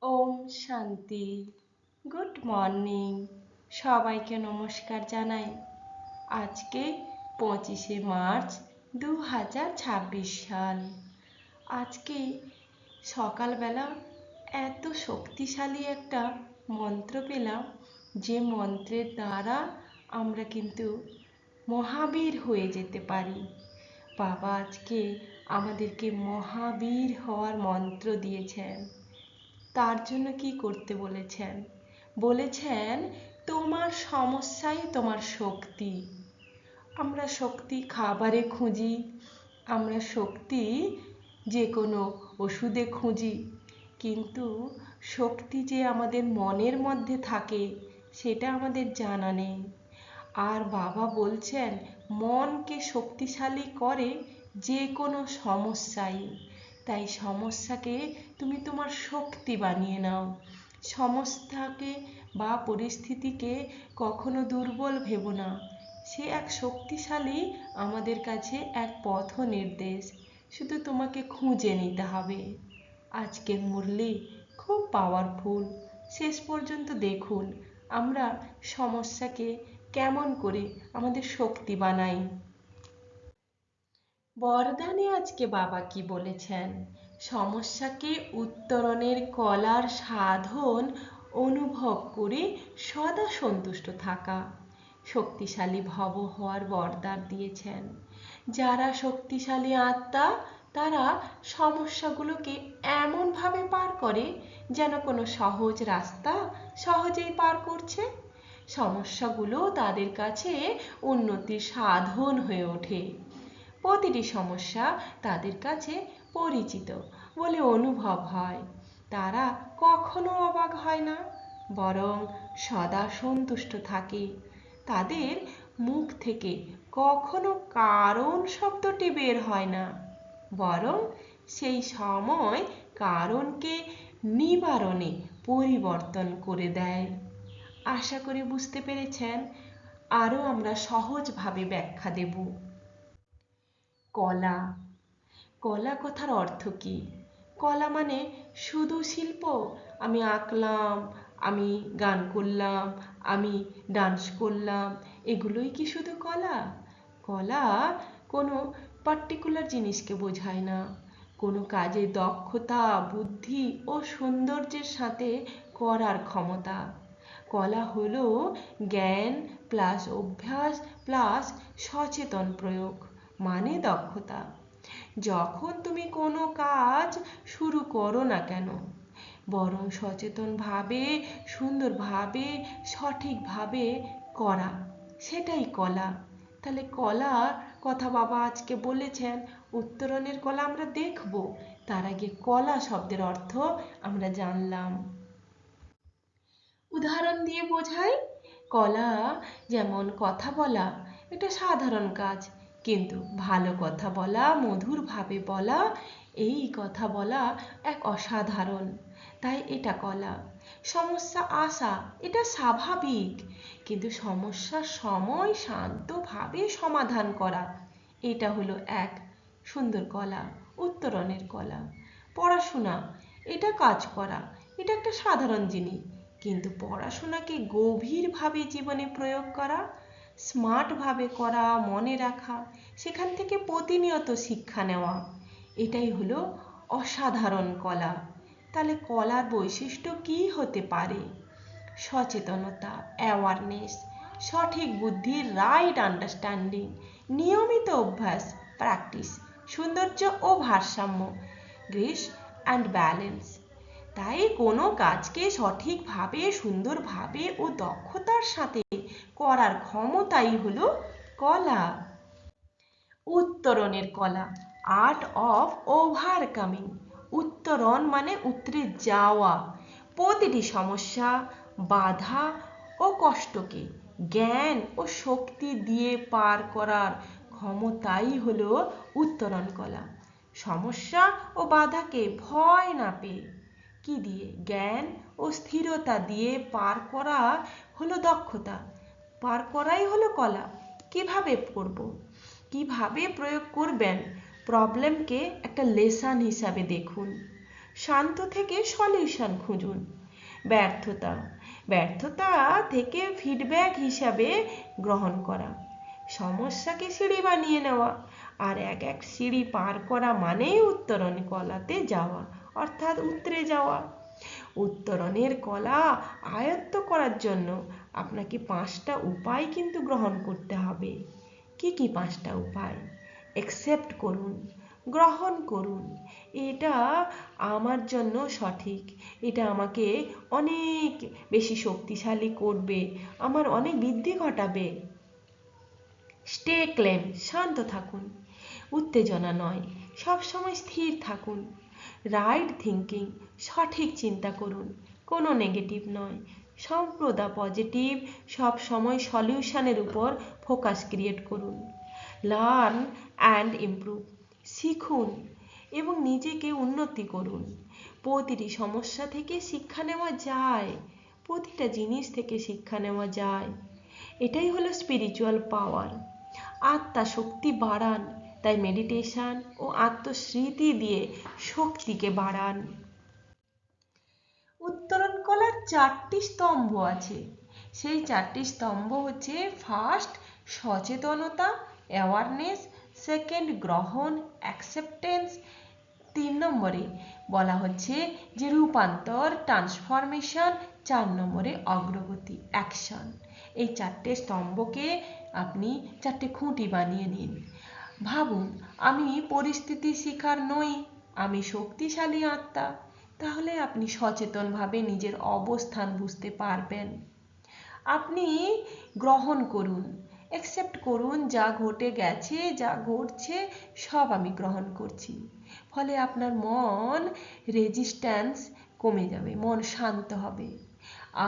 ওম শান্তি। Good morning. সবাইকে নমস্কার জানাই। আজকে 25শে মার্চ 2026 সাল। আজকে সকালবেলা এত শক্তিশালী একটা মন্ত্র পেলাম, যে মন্ত্রের দ্বারা আমরা কিন্তু মহাবীর হয়ে যেতে পারি। বাবা আজকে আমাদেরকে মহাবীর হওয়ার মন্ত্র দিয়েছেন। তার জন্য কি করতে বলেছেন? বলেছেন তোমার সমস্যাই তোমার শক্তি। আমরা শক্তি খাবারে খুঁজি, আমরা শক্তি যে কোনো ওষুধে খুঁজি, কিন্তু শক্তি যে আমাদের মনের মধ্যে থাকে সেটা আমাদের জানা নেই। আর বাবা বলছেন মনকে শক্তিশালী করে যে কোনো সমস্যাই। তাই সমস্যাকে তুমি তোমার শক্তি বানিয়ে নাও। সমস্যাকে বা পরিস্থিতিকে কখনো দুর্বল ভেবো না। সে এক শক্তিশালী আমাদের কাছে এক পথ নির্দেশ। শুধু তোমাকে খুঁজে নিতে হবে। আজকের মুরলি খুব পাওয়ারফুল। শেষ পর্যন্ত দেখুন আমরা সমস্যাকে কেমন করে আমাদের শক্তি বানাই। বরদানে আজকে বাবা কি বলেছেন? সমস্যাকে উত্তরণের কলার সাধন অনুভব করে সদা সন্তুষ্ট থাকা। শক্তিশালী ভব হওয়ার বরদান দিয়েছেন। যারা শক্তিশালী আত্মা তারা সমস্যাগুলোকে এমনভাবে পার করে যেন কোনো সহজ রাস্তা সহজেই পার করছে। সমস্যাগুলো তাদের কাছে উন্নতির সাধন হয়ে ওঠে। প্রতিটি সমস্যা তাদের কাছে পরিচিত বলে অনুভব হয়। তারা কখনো অবাক হয় না, বরং সদা সন্তুষ্ট থাকে। তাদের মুখ থেকে কখনো কারণ শব্দটি বের হয় না, বরং সেই সময় কারণকে নিবারণে পরিবর্তন করে দেয়। আশা করি বুঝতে পেরেছেন। আরও আমরা সহজভাবে ব্যাখ্যা দেব। কলা। কলা কথার অর্থ কি? কলা মানে শুধু শিল্প। আমি আঁকলাম, আমি গান করলাম, আমি ডান্স করলাম, এগুলোই কি শুধু কলা? কলা কোনো পার্টিকুলার জিনিসকে বোঝায় না। কোনো কাজে দক্ষতা, বুদ্ধি ও সৌন্দর্যের সাথে করার ক্ষমতা। কলা হলো জ্ঞান প্লাস অভ্যাস প্লাস সচেতন প্রয়োগ, মানে দক্ষতা। যখন তুমি কোনো কাজ শুরু করো না কেন, বরং সচেতনভাবে, সুন্দরভাবে, সঠিকভাবে করা, সেটাই কলা। তাহলে কলার কথা বাবা আজকে বলেছেন। উত্তরণের কলা আমরা দেখব, তার আগে কলা শব্দের অর্থ আমরা জানলাম। উদাহরণ দিয়ে বোঝাই। কলা যেমন কথা বলা, এটা সাধারণ কাজ, কিন্তু ভালো কথা বলা, মধুরভাবে বলা, এই কথা বলা এক অসাধারণ, তাই এটা কলা। সমস্যা আসা এটা স্বাভাবিক, কিন্তু সমস্যার সময় শান্তভাবে সমাধান করা, এটা হলো এক সুন্দর কলা, উত্তরণের কলা। পড়াশোনা এটা কাজ করা, এটা একটা সাধারণ জিনিস, কিন্তু পড়াশোনাকে গভীরভাবে জীবনে প্রয়োগ করা, স্মার্টভাবে করা, মনে রাখা, সেখান থেকে প্রতিনিয়ত শিক্ষা নেওয়া, এটাই হলো অসাধারণ কলা। তাহলে কলার বৈশিষ্ট্য কি হতে পারে? সচেতনতা, অ্যাওয়ারনেস, সঠিক বুদ্ধির রাইট আন্ডারস্ট্যান্ডিং, নিয়মিত অভ্যাস প্র্যাকটিস, সৌন্দর্য ও ভারসাম্য, গ্রেস অ্যান্ড ব্যালেন্স। তাই কোনো কাজকে সঠিকভাবে, সুন্দরভাবে ও দক্ষতার সাথে করার ক্ষমতাই হলো কলা। উত্তরণের কলা, আর্ট অফ ওভারকামিং। উত্তরণ মানে উতরে যাওয়া। প্রতিটি সমস্যা, বাধা ও কষ্টকে জ্ঞান ও শক্তি দিয়ে পার করার ক্ষমতাই হলো উত্তরণ কলা। সমস্যা ও বাধাকে ভয় না পেয়ে, কি দিয়ে? জ্ঞান ও স্থিরতা দিয়ে পার করা হলো দক্ষতা। পার করাই হলো কলা। কিভাবে করব? কিভাবে প্রয়োগ করবেন? প্রবলেমকে একটা লেসন হিসাবে দেখুন। শান্ত থেকে সলিউশন খুঁজুন। ব্যর্থতা ব্যর্থতা থেকে ফিডব্যাক হিসাবে গ্রহণ করা। সমস্যাকে সিঁড়ি বানিয়ে নেওয়া, আর এক এক সিঁড়ি পার করা মানেই উত্তরণ কলাতে যাওয়া, অর্থাৎ উতরে যাওয়া। উত্তরণের কলা আয়ত্ত করার জন্য আপনাকে 5টা উপায় কিন্তু গ্রহণ করতে হবে। কি কি 5টা উপায়? অ্যাকসেপ্ট করুন, গ্রহণ করুন, এটা আমার জন্য সঠিক, এটা আমাকে অনেক বেশি শক্তিশালী করবে, আমার অনেক বৃদ্ধি ঘটাবে। স্টে ক্লেম, শান্ত থাকুন, উত্তেজনা নয়, সবসময় স্থির থাকুন। রাইট থিঙ্কিং, সঠিক চিন্তা করুন, কোনো নেগেটিভ নয়। সর্বদা পজিটিভ, সব সময় সলিউশনের উপর ফোকাস ক্রিয়েট করুন। লার্ন অ্যান্ড ইমপ্রুভ, শিখুন এবং নিজেকে উন্নতি করুন। প্রতিটি সমস্যা থেকে শিক্ষা নেওয়া যায়, প্রতিটা জিনিস থেকে শিক্ষা নেওয়া যায়। এটাই হলো স্পিরিচুয়াল পাওয়ার। আত্মা শক্তি বাড়ান, তাই মেডিটেশন ও আত্মস্মৃতি দিয়ে শক্তিকে বাড়ান। উত্তরণ কলার 4টি স্তম্ভ আছে। সেই 4টি স্তম্ভ হচ্ছে: ফার্স্ট সচেতনতা, অ্যাওয়ারনেস; সেকেন্ড গ্রহণ, অ্যাকসেপ্টেন্স; 3 নম্বরে বলা হচ্ছে যে রূপান্তর, ট্রান্সফরমেশন; 4 নম্বরে অগ্রগতি, অ্যাকশন। এই 4টে স্তম্ভকে আপনি 4টে খুঁটি বানিয়ে নিন। ভাবুন, আমি পরিস্থিতির শিকার নই, আমি শক্তিশালী আত্মা। তাহলে আপনি সচেতনভাবে নিজের অবস্থান বুঝতে পারবেন। আপনি গ্রহণ করুন, অ্যাকসেপ্ট করুন, যা ঘটে গেছে, যা ঘটছে সব আমি গ্রহণ করছি। ফলে আপনার মন রেজিস্ট্যান্স কমে যাবে, মন শান্ত হবে।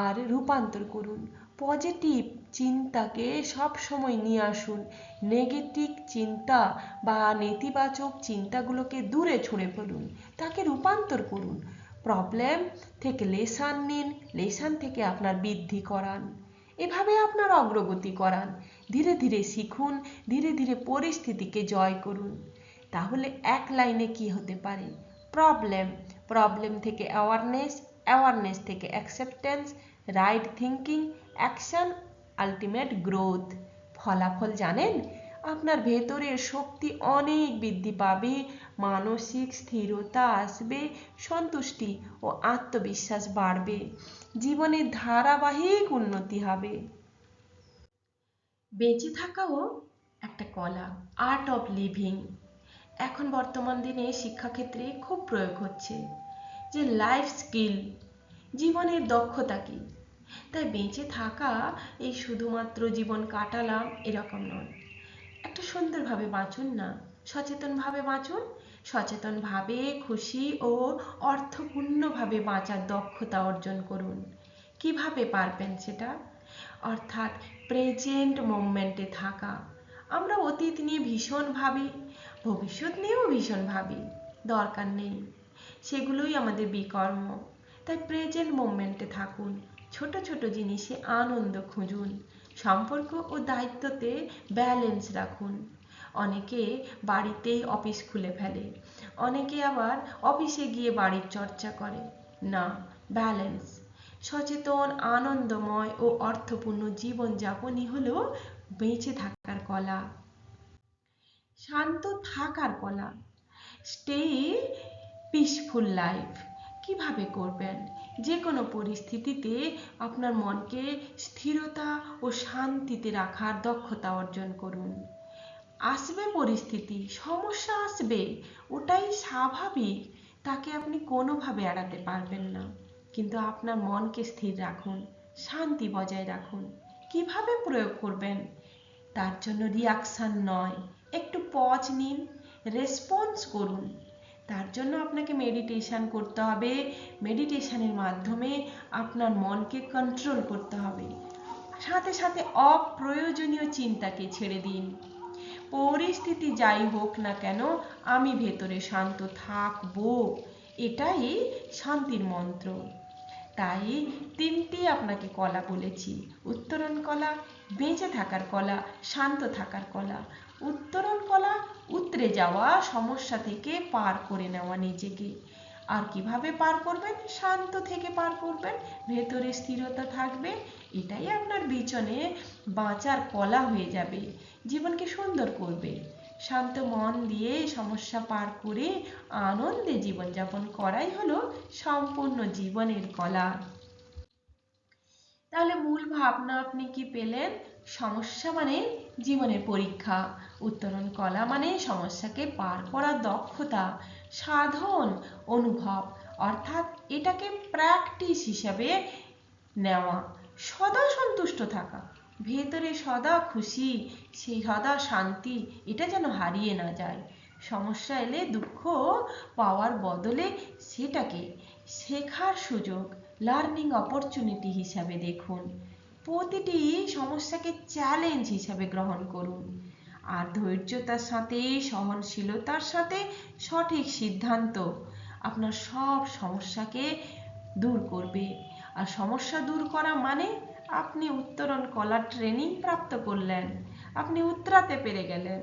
আর রূপান্তর করুন, পজিটিভ চিন্তাকে সব সময় নিয়ে আসুন। নেগেটিভ চিন্তা বা নেতিবাচক চিন্তাগুলোকে দূরে ছুঁড়ে ফেলুন, তাকে রূপান্তর করুন। প্রবলেম থেকে লেসন নিন, লেসন থেকে আপনার বৃদ্ধি করান। এভাবে আপনার অগ্রগতি করান। ধীরে ধীরে শিখুন, ধীরে ধীরে পরিস্থিতিকে জয় করুন। তাহলে এক লাইনে কি হতে পারে? প্রবলেম, প্রবলেম থেকে অ্যাওয়ারনেস, অ্যাওয়ারনেস থেকে acceptance, right thinking, action, ultimate growth. ফলাফল জানেন? আপনার ভেতরের শক্তি অনেক বৃদ্ধি পাবে, মানসিক স্থিরতা আসবে, সন্তুষ্টি ও আত্মবিশ্বাস বাড়বে, জীবনের ধারাবাহিক উন্নতি হবে। বেঁচে থাকাও একটা কলা, আর্ট অফ লিভিং। এখন বর্তমান দিনে শিক্ষাক্ষেত্রে খুব প্রয়োগ হচ্ছে যে লাইফ স্কিল, জীবনের দক্ষতা কি। তাই বেঁচে থাকা এই শুধুমাত্র জীবন কাটালাম এরকম নয়। একটা সুন্দরভাবে বাঁচুন না, সচেতনভাবে বাঁচুন। সচেতনভাবে খুশি ও অর্থপূর্ণভাবে বাঁচার দক্ষতা অর্জন করুন। কিভাবে পারবেন সেটা? অর্থাৎ প্রেজেন্ট মোমেন্টে থাকা। আমরা অতীত নিয়ে ভীষণ ভাবি, ভবিষ্যৎ নিয়েও ভীষণ ভাবি, দরকার নেই, সেগুলোই আমাদের বিকর্ম। তাই প্রেজেন্ট মোমেন্টে থাকুন, ছোট ছোট জিনিসে আনন্দ খুঁজুন, সম্পর্ক ও দায়িত্বতে ব্যালেন্স রাখুন। অনেকে বাড়িতেই অফিস খুলে ফেলে, অনেকে আবার অফিসে গিয়ে বাড়ির চর্চা করে। না, ব্যালেন্স। সচেতন, আনন্দময় ও অর্থপূর্ণ জীবনযাপনই হলো বেঁচে থাকার কলা। শান্ত থাকার কলা, স্টে পিসফুল লাইফ। কিভাবে করবেন? যে কোনো পরিস্থিতিতে আপনার মনকে স্থিরতা ও শান্তিতে রাখার দক্ষতা অর্জন করুন। আসবে পরিস্থিতি, সমস্যা আসবে, ওটাই স্বাভাবিক, তাকে আপনি কোনোভাবে এড়াতে পারবেন না। কিন্তু আপনার মনকে স্থির রাখুন, শান্তি বজায় রাখুন। কিভাবে প্রয়োগ করবেন? তার জন্য রিয়াকশান নয়, একটু পজ নিন, রেসপন্স করুন। তার জন্য আপনাকে মেডিটেশন করতে হবে। মেডিটেশনের মাধ্যমে আপনার মনকে কন্ট্রোল করতে হবে। সাথে সাথে অপ্রয়োজনীয় চিন্তাকে ছেড়ে দিন। পরিস্থিতি যাই হোক না কেন, আমি ভেতরে শান্ত থাকবো, এটাই শান্তির মন্ত্র। তাই 3টি আপনাকে কলা বলেছি: উত্তরণ কলা, বেঁচে থাকার কলা, শান্ত থাকার কলা। উত্তরণ কলা, উতরে যাওয়া, সমস্যা থেকে পার করে নেওয়া নিজেকে। আর কিভাবে পার করবেন? শান্ত থেকে পার করবেন, ভেতরে স্থিরতা থাকবে। এটাই আপনার পিছনে বাঁচার কলা হয়ে যাবে, জীবনকে সুন্দর করবে। শান্ত মন দিয়ে সমস্যা পার করে আনন্দে জীবনযাপন করাই হলো সম্পূর্ণ জীবনের কলা। তাহলে মূল ভাবনা আপনি কি পেলেন? সমস্যা মানে জীবনের পরীক্ষা, উত্তরণ কলা মানে সমস্যাকে পার করার দক্ষতা, সাধন, অনুভব, অর্থাৎ এটাকে প্র্যাকটিস হিসাবে নেওয়া, সদা সন্তুষ্ট থাকা, ভেতরে সদা খুশি, সেই সদা শান্তি, এটা যেন হারিয়ে না যায়। সমস্যা এলে দুঃখ পাওয়ার বদলে সেটাকে শেখার সুযোগ, লার্নিং অপরচুনিটি হিসাবে দেখুন। প্রতিটি সমস্যাকে চ্যালেঞ্জ হিসাবে গ্রহণ করুন, আর ধৈর্যতার সাথে, সহনশীলতার সাথে সঠিক সিদ্ধান্ত আপনার সব সমস্যাকে দূর করবে। আর সমস্যা দূর করা মানে আপনি উত্তরণ কলার ট্রেনিং প্রাপ্ত করলেন, আপনি উতরাতে পেরে গেলেন।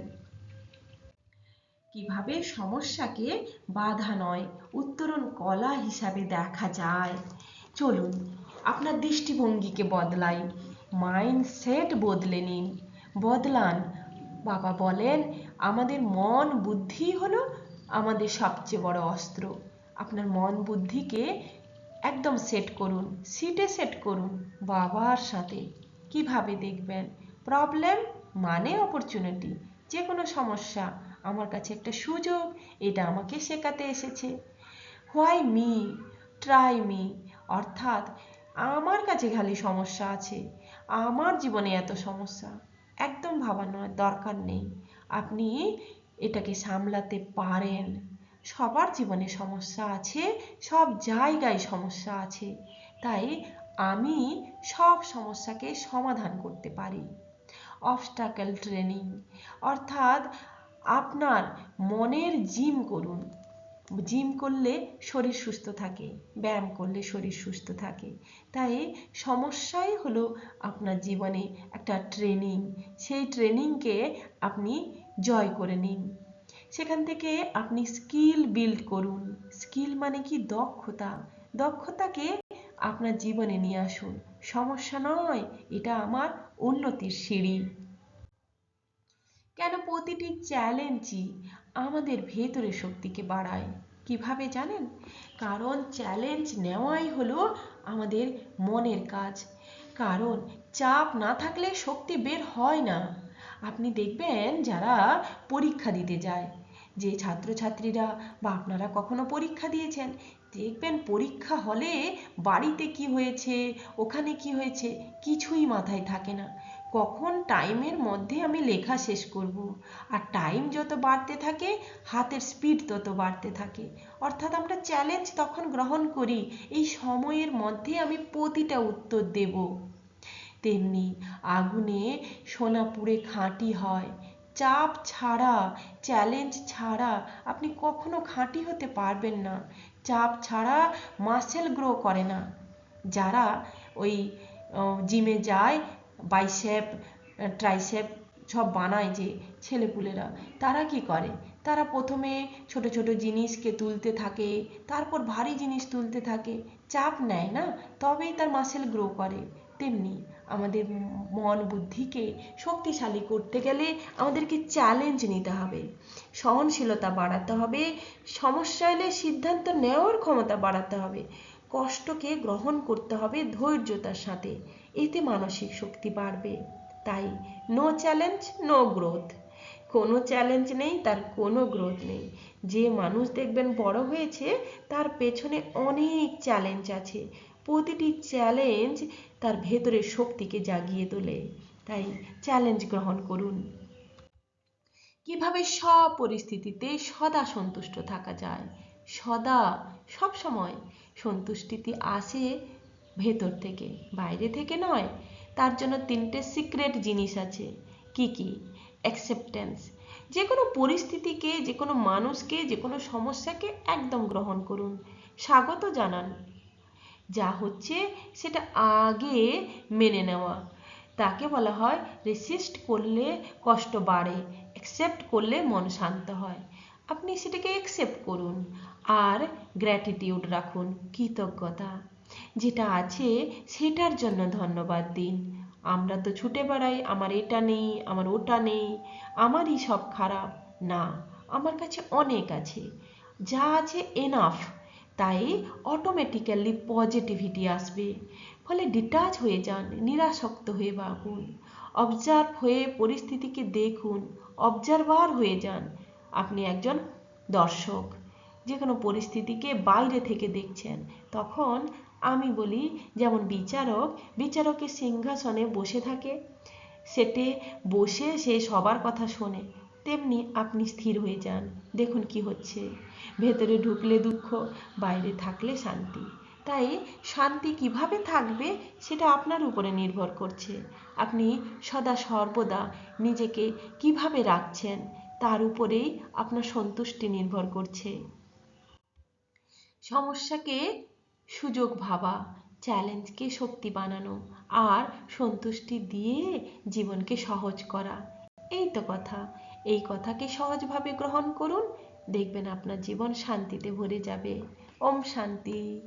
কিভাবে সমস্যাকে বাধা নয়, উত্তরণ কলা হিসাবে দেখা যায়। চলুন আপনার দৃষ্টিভঙ্গিকে বদলাই, মাইন্ডসেট বদলে নিন, বদলান। বাবা বলেন আমাদের মন বুদ্ধি হলো আমাদের সবচেয়ে বড় অস্ত্র। আপনার মন বুদ্ধিকে একদম সেট করুন, সিটে সেট করুন বাবার সাথে। কিভাবে দেখবেন? প্রবলেম মানে অপরচুনিটি, যে কোনো সমস্যা আমার কাছে একটা সুযোগ, এটা আমাকে শেখাতে এসেছে। হোয়াই মি, ট্রাই মি, অর্থাৎ আমার কাছে খালি সমস্যা আছে, আমার জীবনে এত সমস্যা, একদম ভাবানোর দরকার নেই। আপনি এটাকে সামলাতে পারেন। সবার জীবনে সমস্যা আছে, সব জায়গায় সমস্যা আছে, তাই আমি সব সমস্যাকে সমাধান করতে পারি। অবস্টাকেল ট্রেনিং, অর্থাৎ আপনার মনের জিম করুন। জিম করলে শরীর সুস্থ থাকে, ব্যায়াম করলে শরীর সুস্থ থাকে। তাই সমস্যাই হলো আপনার জীবনে একটা ট্রেনিং, সেই ট্রেনিংকে আপনি জয় করে নিন। সেখান থেকে আপনি স্কিল বিল্ড করুন। স্কিল মানে কি? দক্ষতা। দক্ষতাকে আপনার জীবনে নিয়ে আসুন। সমস্যা নয়, এটা আমার উন্নতির সিঁড়ি। কেন প্রতিটি চ্যালেঞ্জই আমাদের ভেতরের শক্তিকে বাড়ায়? কিভাবে জানেন? কারণ চ্যালেঞ্জ নেওয়াই হলো আমাদের মনের কাজ। কারণ চাপ না থাকলে শক্তি বের হয় না। আপনি দেখবেন যারা পরীক্ষা দিতে যায়, যে ছাত্রছাত্রীরা বা আপনারা কখনো পরীক্ষা দিয়েছেন, দেখবেন পরীক্ষা হলে বাড়িতে কি হয়েছে, ওখানে কি হয়েছে, কিছুই মাথায় থাকে না। কখন টাইমের মধ্যে আমি লেখা শেষ করব, আর টাইম যত বাড়তে থাকে হাতের স্পিড তত বাড়তে থাকে। অর্থাৎ আমরা চ্যালেঞ্জ তখন গ্রহণ করি, এই সময়ের মধ্যে আমি প্রতিটা উত্তর দেব। তেমনি আগুনে সোনা পুড়ে খাঁটি হয়। চাপ ছাড়া, চ্যালেঞ্জ ছাড়া আপনি কখনো খাঁটি হতে পারবেন না। চাপ ছাড়া মাসেল গ্রো করে না। যারা ওই জিমে যায়, বাইসেপ ট্রাইসেপ সব বানায় যে ছেলেপুলেরা, তারা কি করে? তারা প্রথমে ছোট ছোট জিনিসকে তুলতে থাকে, তারপর ভারী জিনিস তুলতে থাকে, চাপ নেয় না, তবেই তার মাসেল গ্রো করে। তেমনি আমাদের মন বুদ্ধিকে শক্তিশালী করতে গেলে আমাদেরকে চ্যালেঞ্জ নিতে হবে, সহনশীলতা বাড়াতে হবে, সমস্যা এলে সিদ্ধান্ত নেওয়ার ক্ষমতা বাড়াতে হবে, কষ্টকে গ্রহণ করতে হবে ধৈর্যতার সাথে, এতে মানসিক শক্তি বাড়বে। তাই নো চ্যালেঞ্জ নো গ্রোথ। কোনো চ্যালেঞ্জ নেই তার কোনো গ্রোথ নেই। যে মানুষ দেখবেন বড় হয়েছে তার পেছনে অনেক চ্যালেঞ্জ আছে, প্রতিটি চ্যালেঞ্জ তার ভেতরের শক্তিকে জাগিয়ে তোলে। তাই চ্যালেঞ্জ গ্রহণ করুন। কিভাবে সব পরিস্থিতিতে সদা সন্তুষ্ট থাকা যায়? সদা, সব সময় সন্তুষ্টিতে আসে ভেতর থেকে, বাইরে থেকে নয়। তার জন্য 3টে সিক্রেট জিনিস আছে। কি কি? অ্যাকসেপ্টেন্স, যে কোনো পরিস্থিতিকে, যে কোনো মানুষকে, যে কোনো সমস্যাকে একদম গ্রহণ করুন, স্বাগত জানান। যা হচ্ছে সেটা আগে মেনে নেওয়া, তাকে বলা হয় রেসিস্ট করলে কষ্ট বাড়ে, অ্যাকসেপ্ট করলে মন শান্ত হয়। আপনি সেটাকে অ্যাকসেপ্ট করুন, আর গ্র্যাটিটিউড রাখুন, কৃতজ্ঞতা। যেটা আছে সেটার জন্য ধন্যবাদ দিন। আমরা তো ছুটে বেড়াই, আমার এটা নেই, আমার ওটা নেই, আমারই সব খারাপ। না, আমার কাছে অনেক আছে, যা আছে এনাফ। তাই অটোমেটিক্যালি পজিটিভিটি আসবে। ফলে ডিটাচ হয়ে যান, নিরাসক্ত হয়ে ভাবুন, অবজার্ভ হয়ে পরিস্থিতিকে দেখুন, অবজারভার হয়ে যান। আপনি একজন দর্শক, যে কোনো পরিস্থিতিকে বাইরে থেকে দেখছেন। তখন আমি বলি, যেমন বিচারক বিচারকের সিংহাসনে বসে থাকে, সেটে বসে সে সবার কথা শোনে, তেমনি আপনি স্থির হয়ে যান, দেখুন কি হচ্ছে। ভেতরে ঢুকলে দুঃখ, বাইরে থাকলে শান্তি। তাই শান্তি কিভাবে থাকবে সেটা আপনার উপরে নির্ভর করছে। আপনি সদা সর্বদা নিজেকে কিভাবে রাখছেন তার উপরেই আপনার সন্তুষ্টি নির্ভর করছে। সমস্যাকে সুযোগ ভাবা, চ্যালেঞ্জকে শক্তি বানানো, আর সন্তুষ্টি দিয়ে জীবনকে সহজ করা। এই তো কথা। এই কথাকে সহজভাবে গ্রহণ করুন, দেখবেন আপনার জীবন শান্তিতে ভরে যাবে। ওম শান্তি।